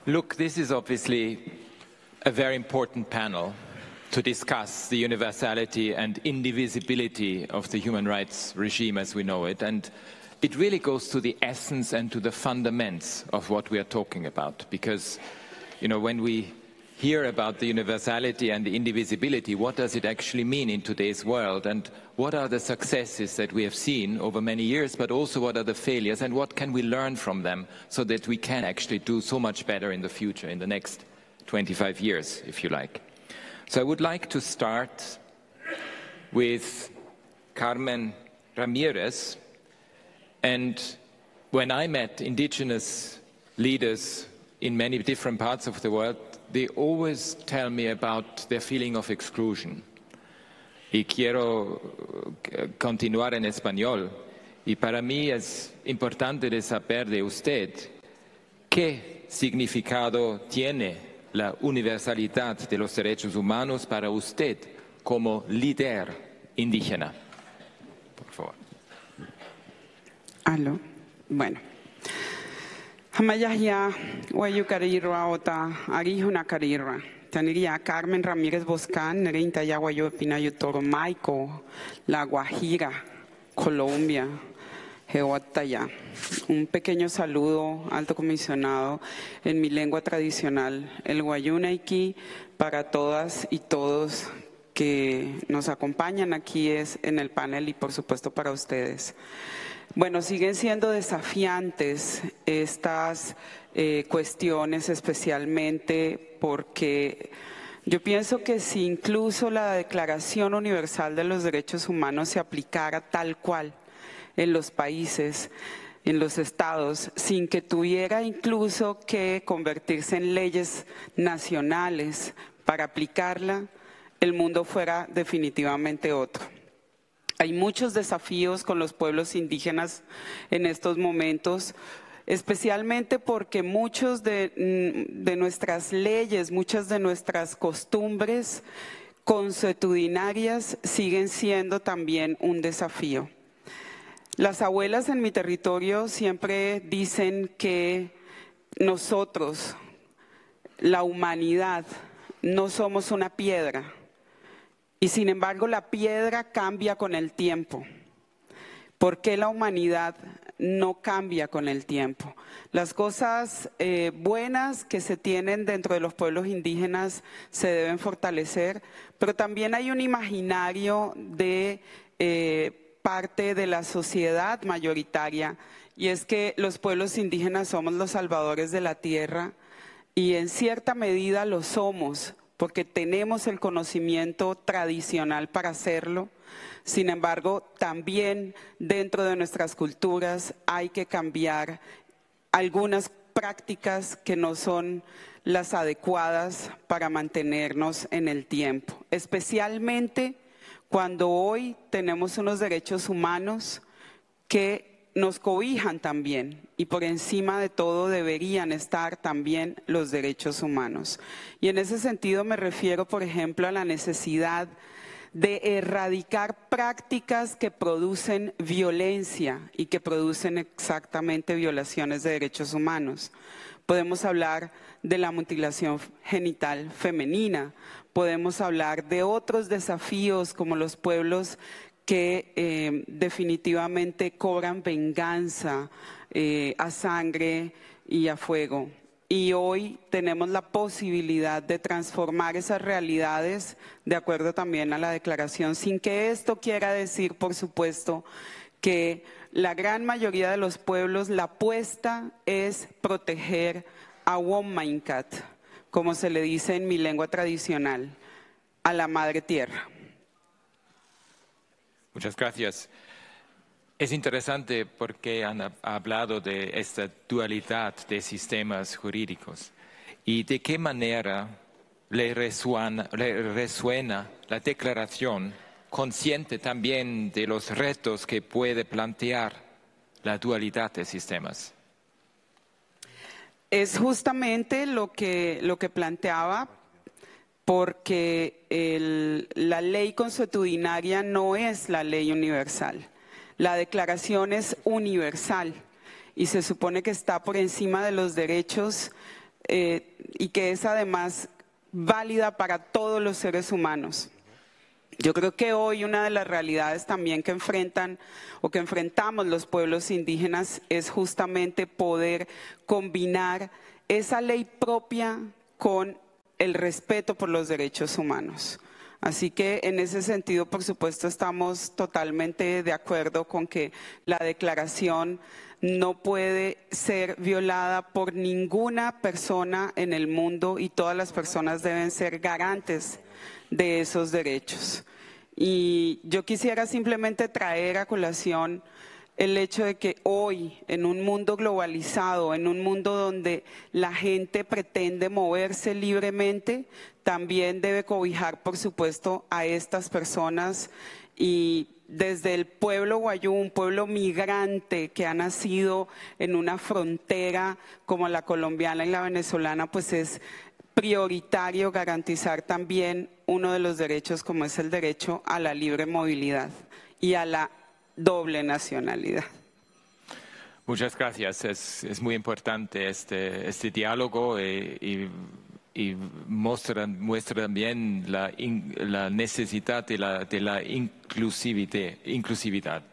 Look, this is obviously a very important panel to discuss the universality and indivisibility of the human rights regime as we know it. And it really goes to the essence and to the fundamentals of what we are talking about. Because, you know, when we hear about the universality and the indivisibility, what does it actually mean in today's world? And what are the successes that we have seen over many years, but also what are the failures, and what can we learn from them so that we can actually do so much better in the future, in the next 25 years, if you like. So I would like to start with Carmen Ramirez. And when I met indigenous leaders in many different parts of the world, they always tell me about their feeling of exclusion. Y quiero continuar en español. Y para mí es importante de saber de usted qué significado tiene la universalidad de los derechos humanos para usted como líder indígena. Por favor. Aló. Bueno. Hamayahya, Wayucarirra, Ota, Arijuna Carirra. Taniría Carmen Ramírez Boscán, Nerinta Yaguayo Pinayutoro Maico, La Guajira, Colombia, Geotaya. Un pequeño saludo, alto comisionado, en mi lengua tradicional, el Guayunaiki, para todas y todos que nos acompañan aquí en el panel y por supuesto para ustedes. Bueno, siguen siendo desafiantes estas cuestiones, especialmente porque yo pienso que si incluso la Declaración Universal de los Derechos Humanos se aplicara tal cual en los países, en los estados, sin que tuviera incluso que convertirse en leyes nacionales para aplicarla, el mundo fuera definitivamente otro. Hay muchos desafíos con los pueblos indígenas en estos momentos, especialmente porque muchos de nuestras leyes, muchas de nuestras costumbres consuetudinarias siguen siendo también un desafío. Las abuelas en mi territorio siempre dicen que nosotros, la humanidad, no somos una piedra. Y sin embargo, la piedra cambia con el tiempo. ¿Por qué la humanidad no cambia con el tiempo? Las cosas buenas que se tienen dentro de los pueblos indígenas se deben fortalecer, pero también hay un imaginario de parte de la sociedad mayoritaria, y es que los pueblos indígenas somos los salvadores de la tierra, y en cierta medida lo somos, porque tenemos el conocimiento tradicional para hacerlo. Sin embargo, también dentro de nuestras culturas hay que cambiar algunas prácticas que no son las adecuadas para mantenernos en el tiempo, especialmente cuando hoy tenemos unos derechos humanos que nos cobijan también, y por encima de todo deberían estar también los derechos humanos. Y en ese sentido me refiero, por ejemplo, a la necesidad de erradicar prácticas que producen violencia y que producen exactamente violaciones de derechos humanos. Podemos hablar de la mutilación genital femenina, podemos hablar de otros desafíos como los pueblos que definitivamente cobran venganza a sangre y a fuego. Y hoy tenemos la posibilidad de transformar esas realidades de acuerdo también a la declaración, sin que esto quiera decir, por supuesto, que la gran mayoría de los pueblos, la apuesta es proteger a Womainkat, como se le dice en mi lengua tradicional, a la madre tierra. Muchas gracias. Es interesante porque han hablado de esta dualidad de sistemas jurídicos y de qué manera le resuena la declaración, consciente también de los retos que puede plantear la dualidad de sistemas. Es justamente lo que planteaba, porque la ley consuetudinaria no es la ley universal. La declaración es universal y se supone que está por encima de los derechos y que es además válida para todos los seres humanos. Yo creo que hoy una de las realidades también que enfrentamos los pueblos indígenas es justamente poder combinar esa ley propia con el respeto por los derechos humanos. Así que en ese sentido, por supuesto, estamos totalmente de acuerdo con que la declaración no puede ser violada por ninguna persona en el mundo y todas las personas deben ser garantes de esos derechos. Y yo quisiera simplemente traer a colación el hecho de que hoy, en un mundo globalizado, en un mundo donde la gente pretende moverse libremente, también debe cobijar, por supuesto, a estas personas. Y desde el pueblo wayú, un pueblo migrante que ha nacido en una frontera como la colombiana y la venezolana, pues es prioritario garantizar también uno de los derechos, como es el derecho a la libre movilidad y a la doble nacionalidad. Muchas gracias. Es muy importante este diálogo y muestra también la necesidad de la inclusividad.